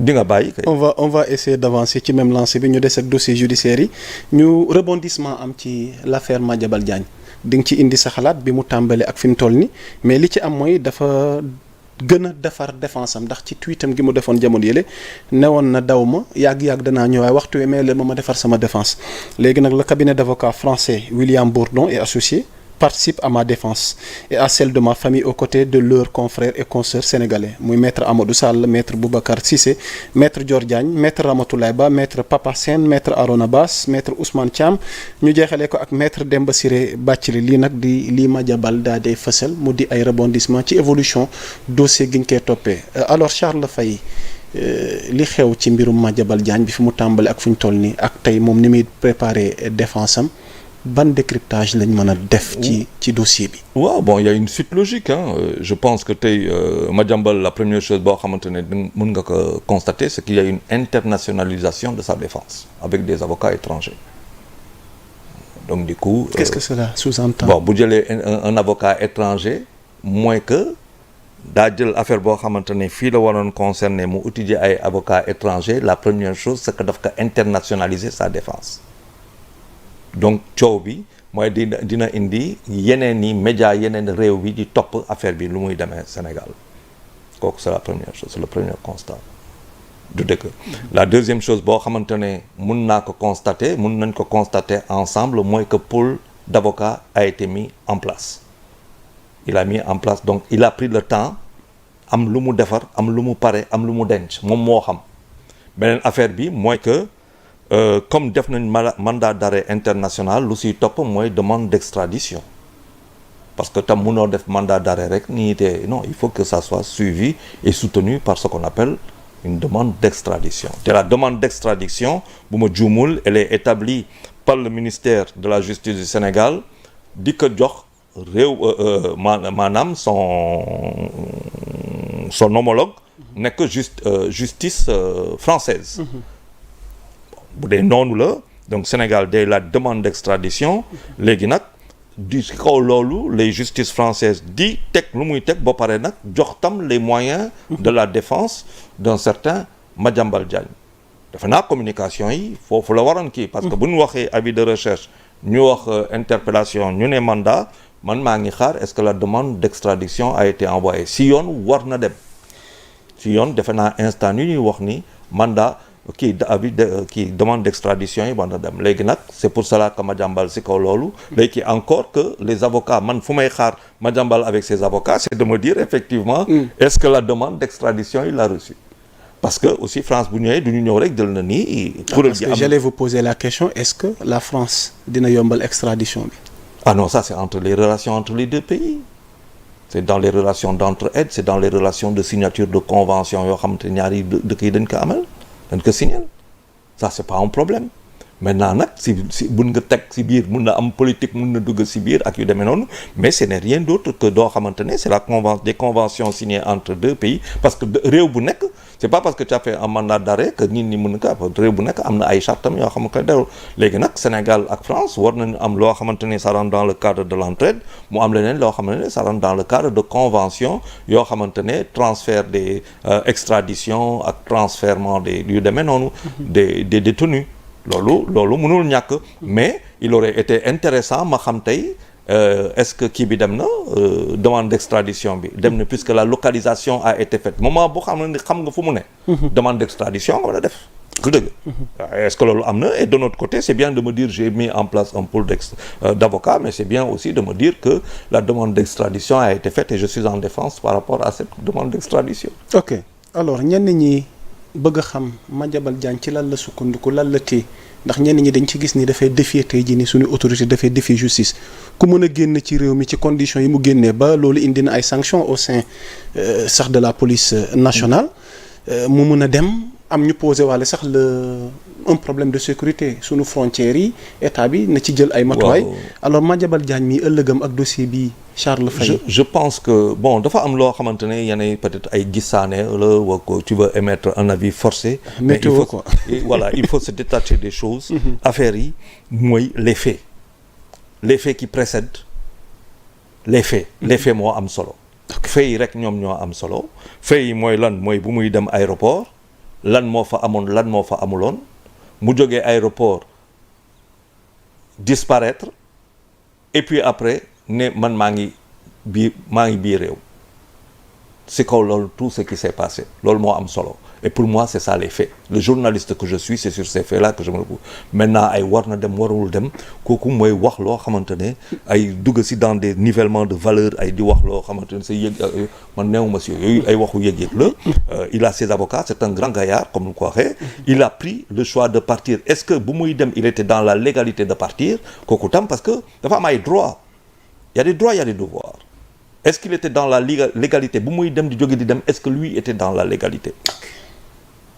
di nga bàyyi kay. on va essayer d'avancer ci même lancé bi ñu des ak dossier judiciaire yi ñu rebondissement am ci l'affaire Madiambal Diagne di nga ci indi sa xalaat bi mu tàmbale ak fi mu toll ni mais li ci am mooy dafa gën a defar défense am ndax ci tweetam gi mu defoon jamono yële newoon na daw ma yàgg-yàgg danaa ñëw waaye waxtu wi mais leen ma defar sama défense léegi nag le cabinet d'avocats français William Bourdon et associés participe à ma défense et à celle de ma famille aux côtés de leurs confrères et consoeurs sénégalais muy maître Amadou Sall maître Boubacar Cissé maître Dior Diagne maître Ramatoulaye Ba maître Papa Sène maître Arona Bass maître Ousmane Thiam ñu jeexalee ko ak maître Demba Ciré Bathily lii nag di lii Madiambal daa dee fësal mu di ay rebondissement ci évolution dossier gi ñu koy toppee alors Charles Faye li xew ci mbirum Madiambal Diagne bi fi mu tàmbali ak fu ñu toll nii ak tey moom ni muy préparer défense am ban décryptage lañ mën a def ci dossier bi. waaw bon il y a une suite logique hein. Je pense que tey Madiambal la première chose boo xamante ne mën nga ko constater c'est qu'il y a une internationalisation de sa défense avec des avocats étrangers donc du coup. Qu'est-ce que cela sous-entend? Bon bu jëlee un avocat étranger mooy que daa jël affaire boo xamante ne fii la waroon concerner mu utiliser ay avocats étrangers la première chose c'est que daf ko internationaliser sa défense. Donc coow bi mooy dina indi yeneen i médias yeneen réew bi di topp affaire bi lu muy demee Sénégal kooku c'est la première chose c'est le premier constat du dëgg. La deuxième chose boo xamante ne mun naa ko constater mun nañ ko constater ensemble mooy que pôle d'avocats a été mis en place il a mis en place donc il a pris le temps am lu mu defar am lu mu pare am lu mu denc moom moo xam beneen affaire bi mooy que comme def nañ mandat d'arrêt international lu siy topp mooy demande d'extradition parce que tam mënoo def mandat d'arrêt rek nii te non il faut que ça soit suivi et soutenu par ce qu'on appelle une demande d'extradition te la demande d'extradition bu ma juumul elle est établie par le ministère de la justice du Sénégal di ko jox réew maanaam son homologue nekk justice française bu dee noonu la donc Sénégal day la demande d'extradition léegi nag di kaw loolu les justices françaises di teg lu muy teg ba pare nag jox tam les moyens de la défense d'un certain Madiambal Diagne dafa naa communication yi foofu la waroon kii parce que bu ñu waxee avis de recherche ñu wax interpellation ñu ne mandat man maa ngi xaar est-ce que la demande d'extradition a été envoyée si yoon war na dem si yoon defe naa instant yi ñuy wax ni mandat kii demande d'extradition yi war na dem léegi nag c'est pour cela que Madiambal si kaw loolu léegi encore que les avocats man fu may xaar Madiambal avec ses avocats c'est de me dire effectivement est-ce que la demande d'extradition il l'a reçue parce que aussi France bu ñëwee du ñu ñëw rek jël na nii parce que j'allais vous poser la question est-ce que la France dina yombal extradition bi ah non ça c'est entre les relations entre les deux pays c'est dans les relations d'entraide c'est dans les relations de signature de convention yoo xamante ñaari dëkk yi dañ ko amal dañ ko signer ça c'est pas un problème maintenant nag si buñ nga teg si biir mun na am politique mun na dugg si biir ak yu demee noonu mais ce n'est rien d'autre que doo xamante ne c'est la des conventions signées entre deux pays parce que réew bu nekk c'est pas parce que tu as fait un mandat d'arrêt que nit ñi mën ka réew bu nekk am na ay chartam yoo xamante ne dewul léegi nag Sénégal ak France war nañu am loo xamante ne ça rentre dans le cadre de l'entraide mu am leneen loo xamante ne ça rentre dans le cadre de convention yoo xamante ne transfert des extradition ak transfèrement des yu demee noonu des détenus loolu mënul ñàkk mais il aurait été intéressant ma xam tey est-ce que kii bi dem na demande d'extradition bi dem na puisque la localisation a été faite moment boo xam ne xam nga fu mu ne demande d'extradition nga war a def du dëgg est-ce que loolu am na et de notre côté c'est bien de me dire j'ai mis en place un pôle d'avocats mais c'est bien aussi de me dire que la demande d'extradition a été faite et je suis en défense par rapport à cette demande d'extradition. Ok alors ñenn ñi bëgg a xam Madiambal Diagne ci lan la sukkandiku lan la téye ndax ñenn ñi dañ ci gis ni dafay défier tey jii ni suñu autorité dafay défier justice ku mën a génn ci réew mi ci conditions yi mu génnee ba loolu indi na ay sanctions au sein sax de la police nationale mu mën a dem am ñu posé waale sax un problème de sécurité suñu frontières yi état bi na ci jël ay matuwaay. Alors Madiambal Diagne mi ëllëgam ak dossier bi Charles Faye. Je pense que bon dafa am loo xamante ne yenn peut-être ay gisaane la wa ko tu veux émettre un avis forcé. mais il faut quoi voilà il faut se détacher des choses. affaires yi mooy les faits qui précèdent les faits moo am solo. faits yi rek ñoom ñoo am solo faits yi mooy lan mooy bu muy dem aéroport lan moo fa amoon lan moo fa amuloon mu jógee aéroport disparaître et puis après ne man maa ngi biir réew c'est kaw loolu tout ce qui s'est passé loolu moo am solo et pour moi c'est ça les faits le journaliste que je suis c'est sur ces faits là que je me retrouve maintenant ay war na dem warul dem kooku mooy wax loo xamante ne ay dugg si dans des nivellements de valeur ay di wax loo xamante ne sa yëg man neewuma si yooyu ay waxu yëg-yëg la il a ses avocats c'est un grand gaillard comme ni ko waxee il a pris le choix de partir est-ce que bu muy dem il était dans la légalité de partir kooku tam parce que dafa am ay droits il y a des droits il y a des devoirs est-ce qu'il était dans la légalité bu muy dem di jóge di dem est-ce que lui était dans la légalité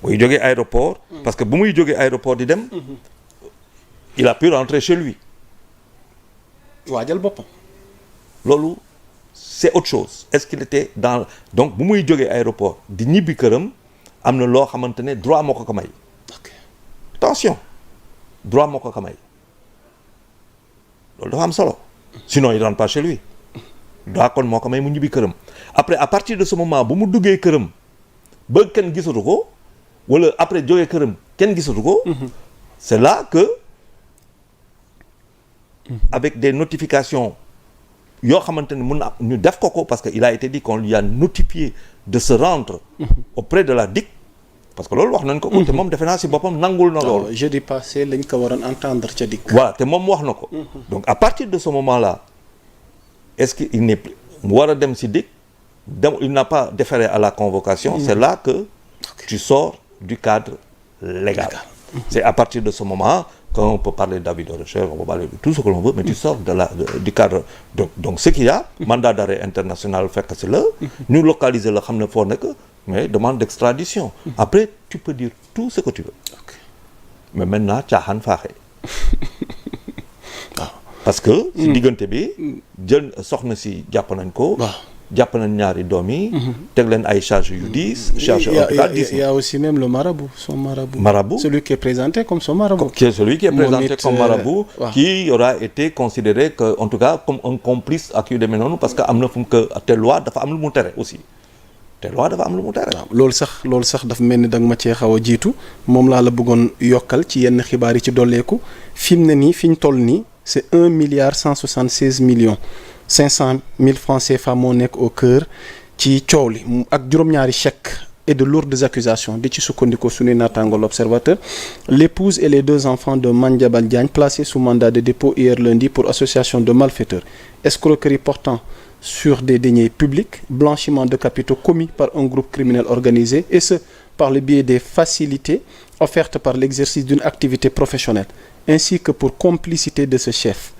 buy jógee aéroport parce que bu muy jógee aéroport di dem il a pu rentrer chez lui waajal boppam loolu c'est autre chose est-ce qu'il était dans donc bu muy jógee aéroport di ñibbi këram am na loo xamante ne droit moo ko may attention droit moo ko may loolu dafa am solo sinon il rentre pas chez lui daa kon moo ko may mu ñibbi këram après à partir de ce moment bu mu duggee këram ba kenn gisatu ko wala après jógee këram kenn gisatu ko c'est là que avec des notifications yoo xamante ne mun na ñu def ko parce que il a été dit qu'on lui a notifié de se rendre auprès de la DIC parce que loolu wax nañ ko te moom defe naa si boppam nangul na loolu jeudi passé lañ ko waroon entendre ca DIC voilà te moom wax na ko donc à partir de ce moment là est-ce que il n'est plus mu war a dem si DIC dem il n'a pas déféré à la convocation c'est là que tu sors du cadre légal. C'est à partir de ce moment qu'on peut parler d'avis de recherche, on peut parler de tout ce que l'on veut, mais tu sors du cadre. Donc ce qu'il y a, mandat d'arrêt international, fait que c'est là, nous localiser le xam ne foo nekk, mais demande d'extradition. Après, tu peux dire tout ce que tu veux. Mais maintenant, caaxaan faaxee. Parce que si diggante bi jël soxna si jàpp nañ ko. jàpp nañ ñaari doom yi. teg leen ay charges yu diis. charges il y a aussi même le marabout son marabout. celui qui est présenté comme son marabout. celui qui est présenté comme marabout. qui aura été considéré que en tout cas comme un complice ak yu demee noonu parce que am na fu mu que te loi dafa am lu mu tere aussi. te loi dafa am lu mu tere. waaw loolu sax dafa mel ni da nga ma cee xaw a jiitu moom laa la bëggoon yokkal ci yenn xibaar yi ci dolleeku fi mu ne nii fi ñu toll nii c'est 1 milliard 176 millions. 500 000 francs CFA moo nekk au cœur ci coow li ak juróom-ñaari chèques et de lourdes accusations di ci sukkandiku suñuy naataango l'Observateur l'épouse et les 2 enfants de Madiambal Diagne placés sous mandat de dépôt hier lundi pour association de malfaiteurs escroquerie portant sur des deniers publics blanchiment de capitaux commis par un groupe criminel organisé et ce par le biais des facilités offertes par l'exercice d'une activité professionnelle ainsi que pour complicité de ce chef.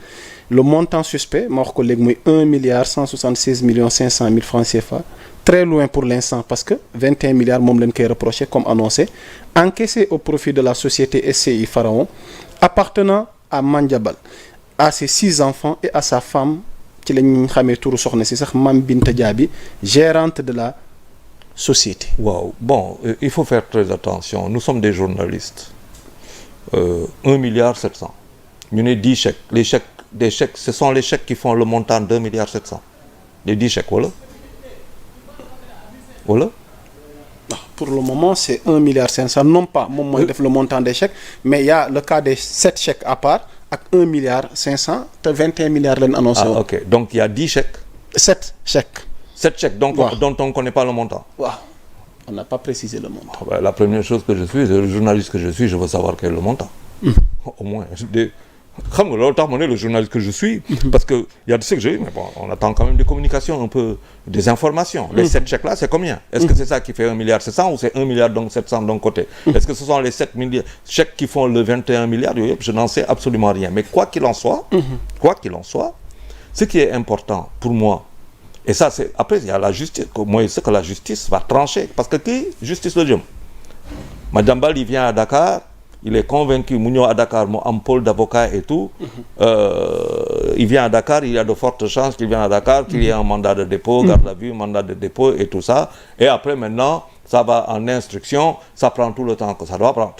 Le montant suspect ma wax ko léegi muy 1 milliard 176 millions 500 000 francs CFA très loin pour l'instant parce que 21 milliards moom leen koy reproché comme annoncé encaissé au profit de la société SCI Pharaon appartenant à Madiambal à ses 6 enfants et à sa femme ci lañ xamee turu soxna si sax Mame Binta Diaby gérante de la société. Waaw bon il faut faire très attention nous sommes des journalistes 1 milliard 700 ñu ne 10 chèques les chèques des chèques ce sont les chèques qui font le montant 2 milliards 700 les 10 chèques wala pour le moment c'est 1 milliard 500 non pas moom mooy def le montant des chèques mais il y a le cas des 7 chèques à part ak 1 milliard 500 te 21 milliards lañ annoncé woon. Ok donc il y a 10 chèques. 7 chèques. 7 chèques donc dont on ne connaît pas le montant. Waaw on n'a pas précisé le montant. La première chose que je suis le journaliste que je suis je veux savoir quel est le montant. Au moins xam nga loolu tax ma ne le journaliste que je suis parce que il y a de ce que j'ai mais bon on attend quand même des communications un peu des informations les 7 chèques là c'est combien est-ce que c'est ça qui fait 1 milliard 700 ou c'est 1 milliard donc 700 d'un côté est-ce que ce sont les 7 milliards chèques qui font le 21 milliards yooyu yëpp je n'en sais absolument rien mais quoi qu'il en soit ce qui est important pour moi et ça c'est après il y a la justice mooy ce que la justice va trancher parce que kii justice la jëm Madiambal il vient à Dakar il est convaincu mu ñëw à Dakar mu am pôle d'avocat et tout il vient à Dakar il y a de fortes chances qu'il vienne à Dakar qu'il y ait un mandat de dépôt garde à vue mandat de dépôt et tout ça et après maintenant ça va en instruction ça prend tout le temps que ça doit prendre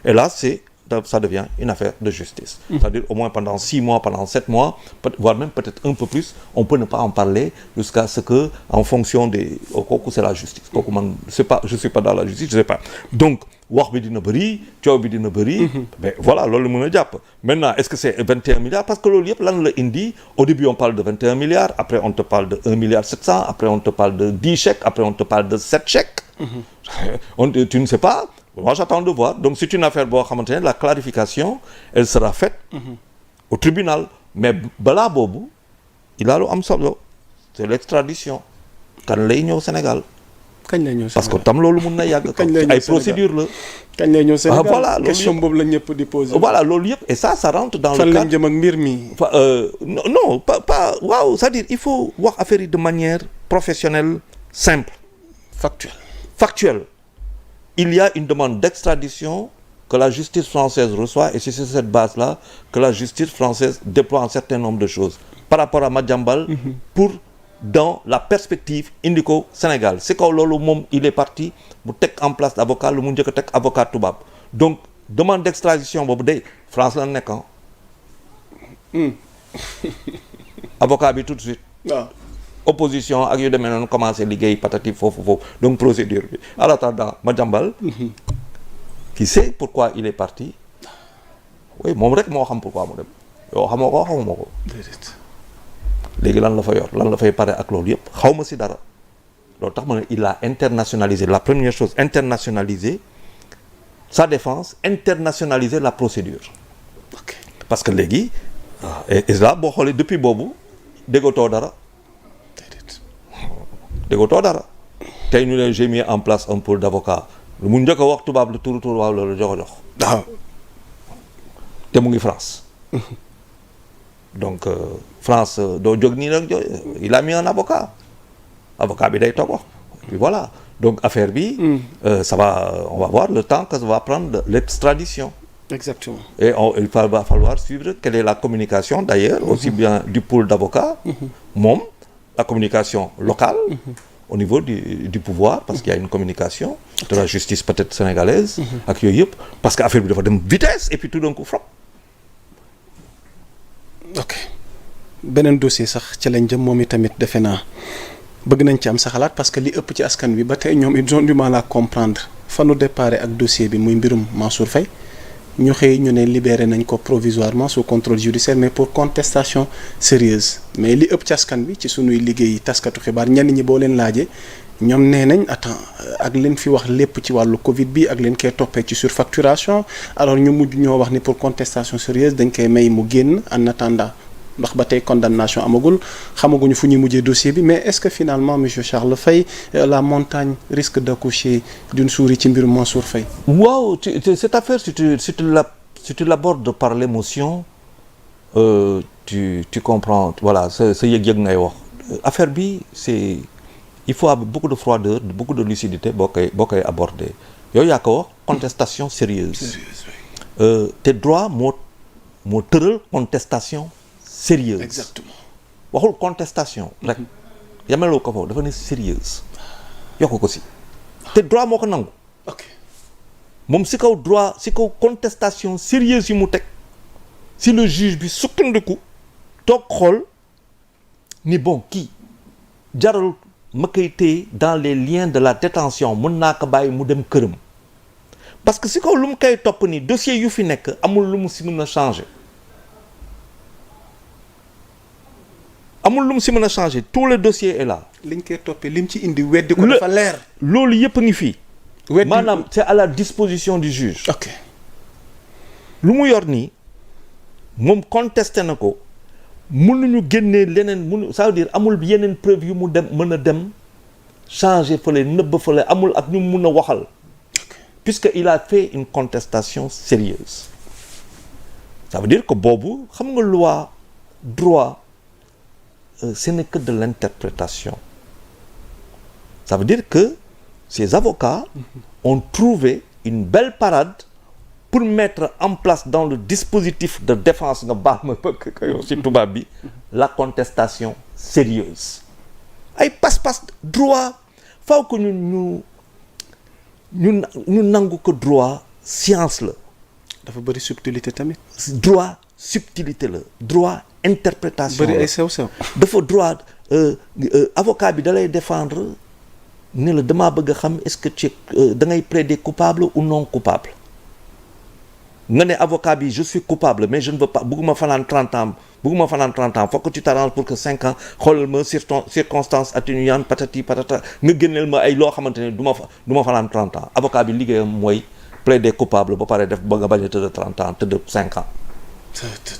et là c'est ça devient une affaire de justice. C'est-à-dire au moins pendant 6 mois, pendant 7 mois, voire même peut-être un peu plus, on peut ne pas en parler jusqu'à ce que, en fonction des... kooku c'est la justice. Kooku man je suis pas dans la justice, je sais pas. Donc wax bi dina bëri coow bi dina bëri. Mais voilà loolu mën a jàpp. Maintenant est-ce que c'est 21 milliards parce que loolu yëpp lan la indi. Au début on parle de 21 milliards, après on te parle de 1 milliard 700, après on te parle de 10 chèques, après on te parle de 7 chèques. Tu ne sais pas. Moi j'attends de voir. Donc c'est une affaire boo xamante ne la clarification elle sera faite au tribunal. Mais balaa boobu il a lu am solo c'est l'extradition. Kan lay ñëw Sénégal. kañ lay ñëw Sénégal parce que tam loolu mun na yàgg. kañ lay ñëw ay procédure la. kañ lay ñëw Sénégal voilà question boobu la ñëpp di poser. voilà loolu yëpp et ça rentre dans fan le lañ cadre. jëm ak mbir mi. non pas waaw c'est-à-dire il faut wax affaire yi de manière professionnelle simple. Factuelle. Il y a une demande d'extradition que la justice française reçoit et c'est sur cette base-là que la justice française déploie un certain nombre de choses par rapport à Madiambal pour dans la perspective indi ko Sénégal c'est kaw loolu moom il est parti mu teg en place avocat lu mu njëkk a teg avocat tubaab donc demande d'extradition boobu day France la nekk avocat bi tout de suite waaw. opposition ak yu demee noonu commencé liggéey patati foofu donc procédure bi en attendant Madiambal qui sait pourquoi il est parti oui moom rek moo xam pourquoi mu dem yow xamoo ko xamuma ko léegi lan la fa yor lan la fay pare ak loolu yëpp xaw ma si dara loolu tax ma ne il a internationalisé la première chose internationalisé sa défense internationaliser la procédure parce que léegi et là boo xoolee depuis boobu déggatoo dara tey ñu ne j'ai mis en place un pôle d'avocats lu mu njëkk a wax tubaab lu turu tubaab loolu jox waaw te mu ngi France donc France doo jóg nii nag il a mis un avocat bi day toog wax et puis voilà donc affaire bi ça va on va voir le temps que ça va prendre l'extradition. Exactement. Et il va falloir suivre quelle est la communication d'ailleurs aussi bien du pôle d'avocats moom la communication locale au niveau du pouvoir parce qu'il y a une communication de la justice peut-être sénégalaise ak yooyu yëpp parce que affaire bi dafa dem vitesse et puis tout d'un coup frappe. ok beneen dossier sax ci lañ jëm moom itamit defe naa bëgg nañ ci am sa xalaat parce que li ëpp ci askan wi ba tey ñoom ils ont du mal à comprendre fa nu déparé ak dossier bi muy mbirum Mansour Faye ñu xëy ñu ne libéré nañ ko provisoirement sous contrôle judiciaire mais pour contestation sérieuse mais li ëpp ci askan bi ci sunuy liggéey taskatu xibaar ñenn ñi boo leen laajee ñoom nee nañ attends ak leen fi wax lépp ci wàllu Covid bi ak leen koy toppee ci surfacturation alors ñu mujj ñoo wax ni pour contestation sérieuse dañ koy may mu génn en attendant ndax ba tey condamnation amagul xamaguñu fu ñuy mujjee dossier bi mais est-ce que finalement monsieur Charles Faye la montagne risque d'accoucher d'une souris ci mbirum Mansour Faye. waaw cette affaire si tu l'abordes par l'émotion tu comprends voilà sa yëg-yëg ngay wax affaire bi c'est il faut avoir beaucoup de froideur beaucoup de lucidité boo koy aborder yow yaa ko wax contestation sérieuse te droit moo tëral contestation sérieuse. Exactement. waxul contestation rek yameloo ko foofu dafa ne sérieuse yokk ko si te droit moo ko nangu. ok moom si kaw droit si kaw contestation sérieuse yi mu teg si le juge bi sukkandiku toog xool ni bon kii jarul ma koy téye dans les liens de la détention mën naa ko bàyyi mu dem këram parce que si kaw lu mu koy topp ni dossier yu fi nekk amul lu mu si mën a changer. amul lu mu si mën a changer tout le dossier est là. liñ koy toppee lim ci indi weddi ko dafa leer. loolu yëpp ngi fii. weddi maanaam c'est à la disposition du juge. ok lu mu yor nii moom contesté na ko mënuñu génnee leneen ça veut dire amul yeneen preuve yu mu dem mën a dem changer fële nëbb fële amul ak ñu mun a waxal. puisque il a fait une contestation sérieuse ça veut dire que boobu xam nga loi droit. Ce n'est que de l'interprétation. Ça veut dire que ces avocats ont trouvé une belle parade pour mettre en place dans le dispositif de défense nga baax ma ci tubaab bi la contestation sérieuse ay passe-passe droit faaw ko ñu nangu ko droit science la dafa bëri subtilité tamit. droit subtilité la droit interprétation bëri la ay sew-sew. dafa droit avocat bi da lay défendre ne la damaa bëgg a xam est-ce que tu da ngay plaider coupable ou non coupable nga ne avocat bi je suis coupable mais je ne veux pas bëgguma fanaan 30 ans faut que tu t'arranges pour que 5 ans xoolal ma circonstance atténuante patati patata nga génneel ma ay loo xamante ne du ma fanaan 30 ans avocat bi liggéeyam mooy plaider coupable ba pare def ba nga bañ a tëdd 30 ans tëdd 5 ans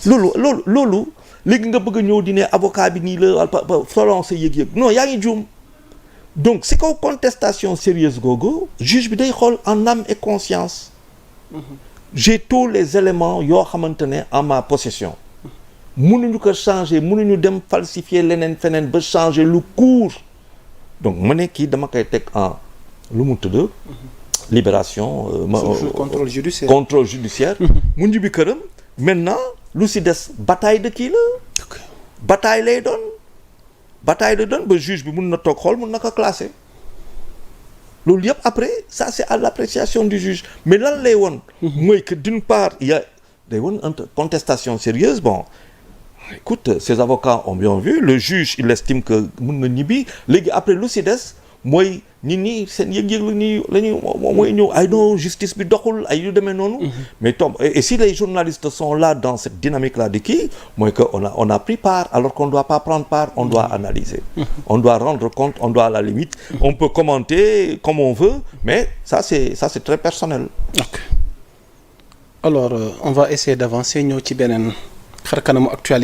loolu léegi nga bëgg a ñëw di ne avocat bi nii la selon sa yëg-yëg non yaa ngi juum donc si kaw contestation sérieuse googu juge bi day xool en âme et conscience j'ai tous les éléments yoo xamante ne en ma possession mënuñu ko changer mënuñu dem falsifier leneen feneen ba changer lu court donc ma ne kii dama koy teg en lu mu tudd libération contrôle judiciaire mu ñibbi këram maintenant lu si des bataille de kii la bataille lay doon ba juge bi mun na toog xool mun na ko classer loolu yëpp après ça c'est à l'appréciation du juge mais lan lay woon mooy que d'une part il y a day woon contestation sérieuse bon écoute ces avocats ont bien vu le juge il estime que mun na ñibbi léegi après lu si des mooy nit ñi seen yëg-yëg la ñuy mooy ñëw ay non justice bi doxul ay yu demee noonu mais tom et si les journalistes sont là dans cette dynamique là de kii mooy que on a pris part alors qu'on doit pas prendre part on doit analyser on doit rendre compte on doit à la limite on peut commenter comme on veut mais ça c'est très personnel. Ok alors on va essayer d'avancer ñëw ci beneen xar kanamu actualité